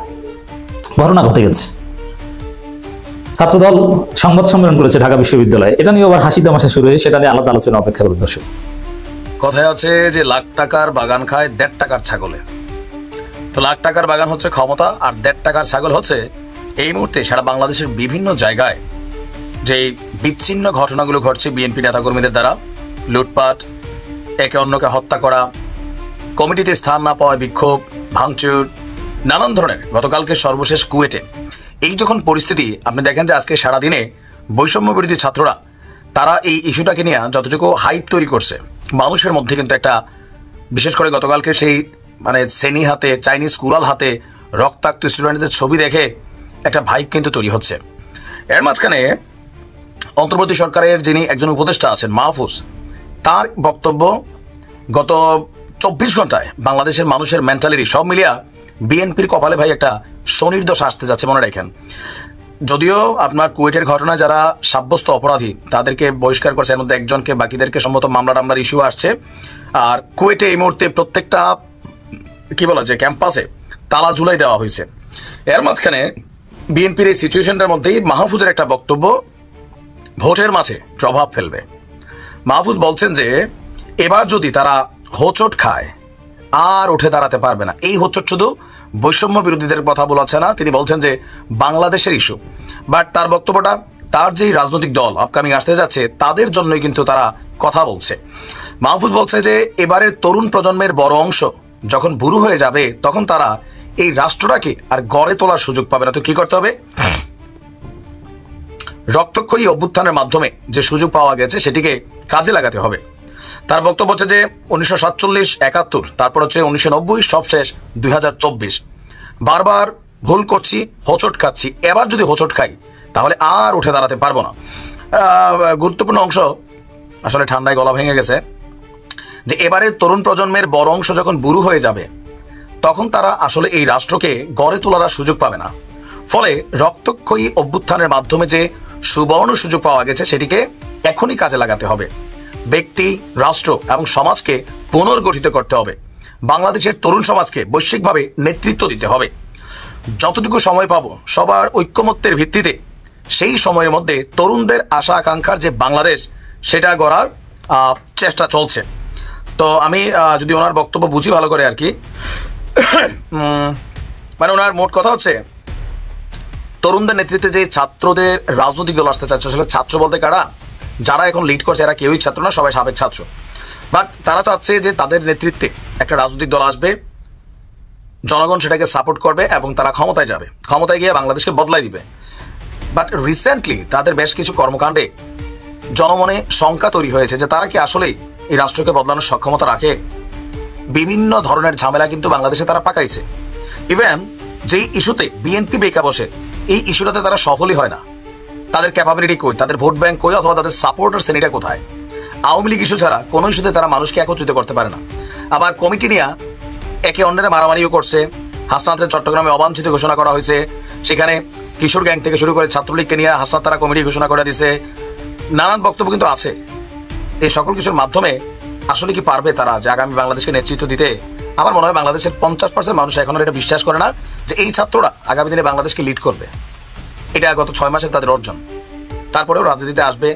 ঘটনা ঘটে গেছে। ছাত্রদল সংবাদ সম্মেলন করেছে ঢাকা বিশ্ববিদ্যালয়ে, এটা নিয়ে আবার হাসি তামাশা শুরু হয়েছে, সেটা নিয়ে আলাদা আলোচনা অপেক্ষা করুন দর্শক। কথায় আছে যে লাখ টাকার বাগান খায় 1.5 টাকার ছাগলে। তো লাখ টাকার বাগান হচ্ছে ক্ষমতা, আর 1.5 টাকার ছাগল হচ্ছে এই মুহূর্তে সারা বাংলাদেশের বিভিন্ন জায়গায় যে বিচ্ছিন্ন ঘটনাগুলো ঘটছে বিএনপি নেতাকর্মীদের দ্বারা। লুটপাট, একে অন্যকে হত্যা করা, কমিটিতে স্থান না পাওয়া বিক্ষোভ, ভাঙচুর, নানান ধরনের। গতকালকে সর্বশেষ কুয়েটে এই যখন পরিস্থিতি, আপনি দেখেন যে আজকে সারাদিনে বৈষম্য বিরোধী ছাত্ররা তারা এই ইস্যুটাকে নিয়ে যতটুকু হাইপ তৈরি করছে মানুষের মধ্যে, কিন্তু একটা বিশেষ করে গতকালকে সেই শ্রেণী হাতে, চাইনিজ কুড়াল হাতে রক্তাক্ত স্টুডেন্টদের ছবি দেখে একটা ভাইব কিন্তু তৈরি হচ্ছে। এর মাঝখানে অন্তর্বর্তী সরকারের যিনি একজন উপদেষ্টা আছেন মাহফুজ, তার বক্তব্য গত 24 ঘন্টায় বাংলাদেশের মানুষের মেন্টালিটি সব মিলিয়া বিএনপির কপালে ভাই একটা শনির দশা আসতে যাচ্ছে, মনে রাখেন। যদিও আপনার কুয়েটের ঘটনায় যারা সাব্যস্ত অপরাধী তাদেরকে বহিষ্কার করছে, এর মধ্যে একজনকে, বাকিদেরকে সম্ভবত মামলার ইস্যু আসছে। আর কুয়েটে এই মুহূর্তে প্রত্যেকটা কি বলা যায় ক্যাম্পাসে তালা ঝুলাই দেওয়া হয়েছে। এর মাঝখানে বিএনপির এই সিচুয়েশনটার মধ্যেই মাহফুজের একটা বক্তব্য ভোটের মাঝে প্রভাব ফেলবে। মাহফুজ বলছেন যে এবার যদি তারা হোঁচট খায় আর উঠে দাঁড়াতে পারবে না। এই হোঁচট শুধু বৈষম্য বিরোধীদের কথা বলাচ্ছে না, তিনি বলছেন যে বাংলাদেশের ইস্যু। বাট তার বক্তব্যটা তার যেই রাজনৈতিক দল আপকামিং আসতে যাচ্ছে তাদের জন্যই কিন্তু তারা কথা বলছে। মাহফুজ বলছে যে এবারের তরুণ প্রজন্মের বড় অংশ যখন বুড়ো হয়ে যাবে তখন তারা এই রাষ্ট্রটাকে আর গড়ে তোলার সুযোগ পাবে না। তো কি করতে হবে? রক্তক্ষয়ী অভ্যুত্থানের মাধ্যমে যে সুযোগ পাওয়া গেছে সেটিকে কাজে লাগাতে হবে। তার বক্তব্য হচ্ছে যে 1947, 71, তারপর হচ্ছে 1990, সবশেষ 2024। বারবার ভুল করছি, হোঁচট খাচ্ছি, এবার যদি হোঁচট খাই তাহলে আর উঠে দাঁড়াতে পারবো না। গুরুত্বপূর্ণ অংশ, আসলে ঠান্ডায় গলা ভেঙে গেছে, যে এবারের তরুণ প্রজন্মের বড় অংশ যখন বুড়ো হয়ে যাবে তখন তারা আসলে এই রাষ্ট্রকে গড়ে তোলার সুযোগ পাবে না। ফলে রক্তক্ষয়ী অভ্যুত্থানের মাধ্যমে যে সুবর্ণ সুযোগ পাওয়া গেছে সেটিকে এখনই কাজে লাগাতে হবে। ব্যক্তি, রাষ্ট্র এবং সমাজকে পুনর্গঠিত করতে হবে। বাংলাদেশের তরুণ সমাজকে বৈশ্বিকভাবে নেতৃত্ব দিতে হবে। যতটুকু সময় পাবো সবার ঐক্যমত্যের ভিত্তিতে সেই সময়ের মধ্যে তরুণদের আশা আকাঙ্ক্ষার যে বাংলাদেশ সেটা গড়ার চেষ্টা চলছে। তো আমি যদি ওনার বক্তব্য বুঝি ভালো করে আর কি, মানে ওনার মোট কথা হচ্ছে তরুণদের নেতৃত্বে যে ছাত্রদের রাজনৈতিক দল আসতে চাচ্ছে, আসলে ছাত্র বলতে কারা, যারা এখন লিড করছে এরা কেউই ছাত্র না, সবাই সাবেক ছাত্র। বাট তারা চাচ্ছে যে তাদের নেতৃত্বে একটা রাজনৈতিক দল আসবে, জনগণ সেটাকে সাপোর্ট করবে এবং তারা ক্ষমতায় যাবে, ক্ষমতায় গিয়ে বাংলাদেশকে বদলাই দিবে। বাট রিসেন্টলি তাদের বেশ কিছু কর্মকাণ্ডে জনমনে শঙ্কা তৈরি হয়েছে যে তারা কি আসলেই এই রাষ্ট্রকে বদলানোর সক্ষমতা রাখে। বিভিন্ন ধরনের ঝামেলা কিন্তু বাংলাদেশে তারা পাকাইছে। ইভেন যেই ইস্যুতে বিএনপি বেঁকা বসে, এই ইস্যুটাতে তারা সফলই হয় না। তাদের ক্যাপাবিলিটি কই, তাদের ভোট ব্যাংক কই, অথবা তাদের সাপোর্টার শ্রেণীটা কোথায়? আওয়ামী লীগ ইস্যু ছাড়া কোনো ইস্যুতে তারা মানুষকে একত্রিত করতে পারে না। আবার কমিটি নিয়ে একে অন্যের মারামারিও করছে। হাসনাতের চট্টগ্রামে অবাঞ্ছিত ঘোষণা করা হয়েছে, সেখানে কিশোর গ্যাং থেকে শুরু করে ছাত্রলীগকে নিয়ে হাসনাত তারা কমিটি ঘোষণা করে দিছে। নানান বক্তব্য কিন্তু আছে। এই সকল কিছুর মাধ্যমে আসলে কি পারবে তারা যে আগামী বাংলাদেশকে নেতৃত্ব দিতে? আমার মনে হয় বাংলাদেশের 50% মানুষ এখন এটা বিশ্বাস করে না যে এই ছাত্ররা আগামী দিনে বাংলাদেশকে লিড করবে। এটা গত 6 মাসের তাদের অর্জন। তারপরেও রাজনীতিতে আসবে,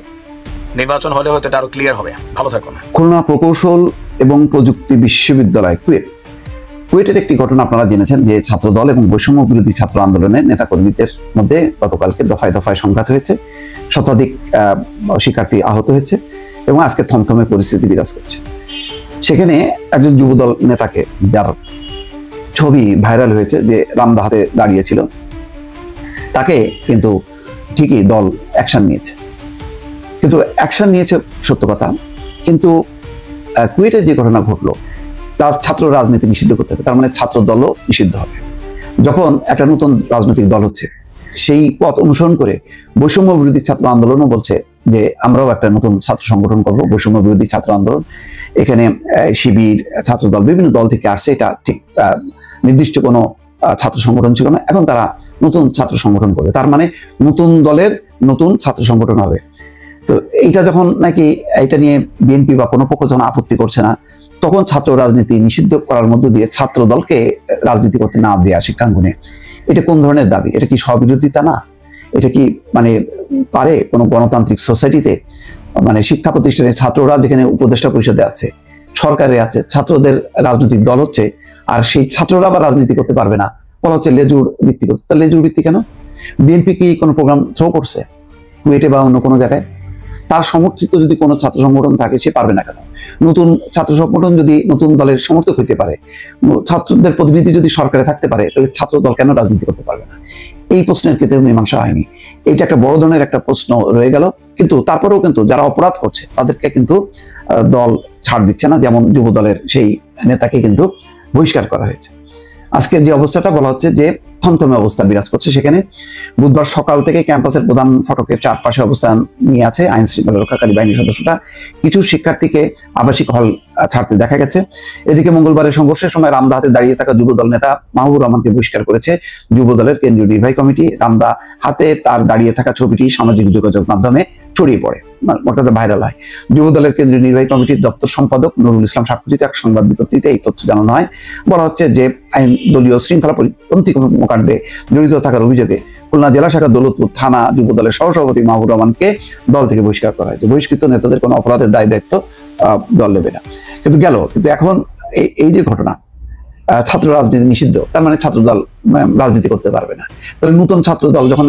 নির্বাচন হলে হয়তো এটা আরো ক্লিয়ার হবে। ভালো থাকুন। খুলনা প্রকৌশল এবং প্রযুক্তি বিশ্ববিদ্যালয় কুয়েটের একটি ঘটনা আপনারা জেনেছেন যে ছাত্রদল এবং বৈষম্য বিরোধী ছাত্র আন্দোলনের নেতাকর্মীদের মধ্যে গতকালকে দফায় দফায় সংঘাত হয়েছে, শতাধিক শিক্ষার্থী আহত হয়েছে এবং আজকে থমথমে পরিস্থিতি বিরাজ করছে। সেখানে একজন যুবদল নেতাকে, যার ছবি ভাইরাল হয়েছে, যে রামদা হাতে দাঁড়িয়েছিল, তাকে কিন্তু ঠিকই দল অ্যাকশন নিয়েছে। কিন্তু অ্যাকশন নিয়েছে সত্য কথা, কিন্তু কুয়েটে যে ঘটনা ঘটলো, ছাত্র রাজনীতি নিষিদ্ধ করতে হবে, তার মানে ছাত্র দলও নিষিদ্ধ হবে। যখন একটা নতুন রাজনৈতিক দল হচ্ছে, সেই পথ অনুসরণ করে বৈষম্য বিরোধী ছাত্র আন্দোলনও বলছে যে আমরাও একটা নতুন ছাত্র সংগঠন করব, বৈষম্য বিরোধী ছাত্র আন্দোলন। এখানে শিবির, ছাত্রদল, বিভিন্ন দল থেকে আসছে, এটা ঠিক নির্দিষ্ট কোনো ছাত্র সংগঠন ছিল না। এখন তারা নতুন ছাত্র সংগঠন করবে, তার মানে নতুন দলের নতুন ছাত্র সংগঠন হবে। তো এইটা যখন নাকি এটা নিয়ে বিএনপি বা কোনো পক্ষ যখন আপত্তি করছে না, তখন ছাত্র রাজনীতি নিষিদ্ধ করার মধ্য দিয়ে ছাত্র দলকে রাজনীতি করতে না দেওয়া শিক্ষাঙ্গনে, এটা কোন ধরনের দাবি? এটা কি স্ববিরোধিতা না? এটা কি মানে পারে কোনো গণতান্ত্রিক সোসাইটিতে, মানে শিক্ষা প্রতিষ্ঠানে ছাত্ররা যেখানে উপদেষ্টা পরিষদে আছে, সরকারে আছে, ছাত্রদের রাজনৈতিক দল হচ্ছে, আর সেই ছাত্ররা আবার রাজনীতি করতে পারবে না, বলা হচ্ছে লেজুর ভিত্তি করছে। তা লেজুর ভিত্তি কেন? বিএনপি কি কোনো প্রোগ্রাম থ্রো করছে কুয়েটে বা অন্য কোনো জায়গায়? তার সমর্থিত যদি কোনো ছাত্র সংগঠন থাকে, সে পারবে না কেন? নতুন ছাত্র সংগঠন যদি নতুন দলের সমর্থক হইতে পারে, ছাত্রদের প্রতিনিধি যদি সরকারে থাকতে পারে, তাহলে ছাত্র দল কেন রাজনীতি করতে পারবে না? এই প্রশ্নের ক্ষেত্রে মীমাংসা হয়নি। এইটা একটা বড় ধরনের একটা প্রশ্ন রয়ে গেল। কিন্তু তারপরেও কিন্তু যারা অপরাধ করছে তাদেরকে কিন্তু দল ছাড় দিচ্ছে না। যেমন যুব দলের সেই নেতাকে কিন্তু বহিষ্কার করা হয়েছে। আজকে যে অবস্থাটা বলা হচ্ছে যে থমথমে অবস্থা বিরাজ করছে, সেখানে বুধবার সকাল থেকে ক্যাম্পাসের প্রধান ফটকের চারপাশে অবস্থান নিয়ে আছে আইন শৃঙ্খলা রক্ষাকারী বাহিনীর সদস্যরা। কিছু শিক্ষার্থীকে আবাসিক হল ছাড়তে দেখা গেছে। এদিকে মঙ্গলবারের সংঘর্ষের সময় রামদা হাতে দাঁড়িয়ে থাকা যুবদল নেতা মাহবুবুর রহমানকে বহিষ্কার করেছে যুবদলের কেন্দ্রীয় নির্বাহী কমিটি। রামদা হাতে তার দাঁড়িয়ে থাকা ছবিটি সামাজিক যোগাযোগ মাধ্যমে ছড়িয়ে পড়ে, মোট কথা ভাইরাল হয়। যুব দলের কেন্দ্রীয় নির্বাহী কমিটির দপ্তর সম্পাদক নুরুল ইসলাম স্বাক্ষরিত এক সংবাদ বিজ্ঞপ্তিতে এই তথ্য জানানো হয়। বলা হচ্ছে যে আইন দলীয় শৃঙ্খলা পরিপন্থী কর্মকাণ্ডে জড়িত থাকার অভিযোগে খুলনা জেলা শাখা দৌলতপুর থানা যুব দলের সহসভাপতি মাহবুব রহমানকে দল থেকে বহিষ্কার করা হয়েছে। বহিষ্কৃত নেতাদের কোনো অপরাধের দায় দায়িত্ব দল নেবে না। কিন্তু এখন এই যে ঘটনা, ছাত্র রাজনীতি নিষিদ্ধ, তার মানে ছাত্রদল রাজনীতি করতে পারবে না। তাহলে নতুন ছাত্রদল যখন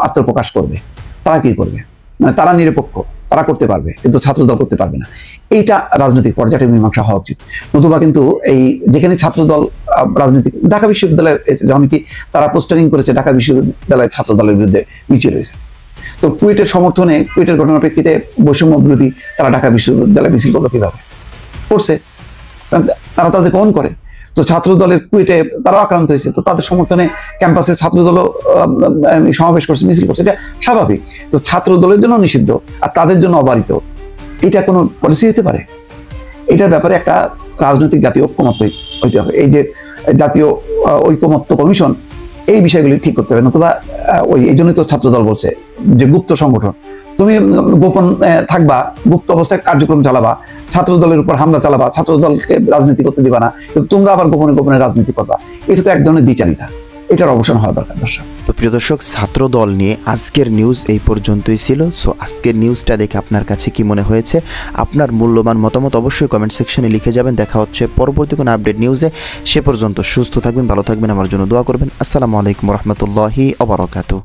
আত্মপ্রকাশ করবে, তারা কি করবে? মানে তারা নিরপেক্ষ, তারা করতে পারবে, কিন্তু ছাত্রদল করতে পারবে না। এইটা রাজনৈতিক পর্যায়ে মীমাংসা হওয়া উচিত। নতুবা কিন্তু এই যেখানে ছাত্রদল রাজনীতি, ঢাকা বিশ্ববিদ্যালয়ে যখন কি তারা পোস্টারিং করেছে, ঢাকা বিশ্ববিদ্যালয়ের ছাত্রদলের বিরুদ্ধে মিছিল হয়েছে। তো কুয়েটের সমর্থনে, কুয়েটের ঘটনার প্রেক্ষিতে বৈষম্য বিরোধী তারা ঢাকা বিশ্ববিদ্যালয়ে মিছিল করলো কিভাবে? করছে, তারা তাদের কন করে। তো ছাত্র দলের কুয়েটে তারাও আক্রান্ত হয়েছে, তো তাদের সমর্থনে ক্যাম্পাসে ছাত্র দলও সমাবেশ করছে, মিছিল করছে, এটা স্বাভাবিক। তো ছাত্র দলের জন্য নিষিদ্ধ আর তাদের জন্য অবারিত, এটা কোনো পলিসি হতে পারে? এটার ব্যাপারে একটা রাজনৈতিক জাতীয় ঐক্যমত্য হইতে হবে। এই যে জাতীয় ঐক্যমত্য কমিশন এই বিষয়গুলি ঠিক করতে হবে। নতুবা এই জন্যই তো ছাত্র দল বলছে যে গুপ্ত সংগঠন, তুমি গোপন থাকবা, গুপ্ত অবস্থায় কার্যক্রম চালাবা, ছাত্র দলের উপর হামলা চালাবা, ছাত্র দলকে রাজনীতি করতে দিবা না, কিন্তু তোমরা আবার গোপনে গোপনে রাজনীতি করবা। এটা তো এক ধরনের দ্বিচারিতা, এটার অবসান হওয়া দরকার। দর্শক, তো প্রিয় দর্শক, ছাত্র দল নিয়ে আজকের নিউজ এই পর্যন্তই ছিল। সো আজকের নিউজটা দেখে আপনার কাছে কি মনে হয়েছে? আপনার মূল্যবান মতামত অবশ্যই কমেন্ট সেকশনে লিখে যাবেন। দেখা হচ্ছে পরবর্তী কোনো আপডেট নিউজে। সে পর্যন্ত সুস্থ থাকবেন, ভালো থাকবেন, আমার জন্য দোয়া করবেন। আসসালামু আলাইকুম রহমতুল্লাহি ওয়া বারাকাতুহু।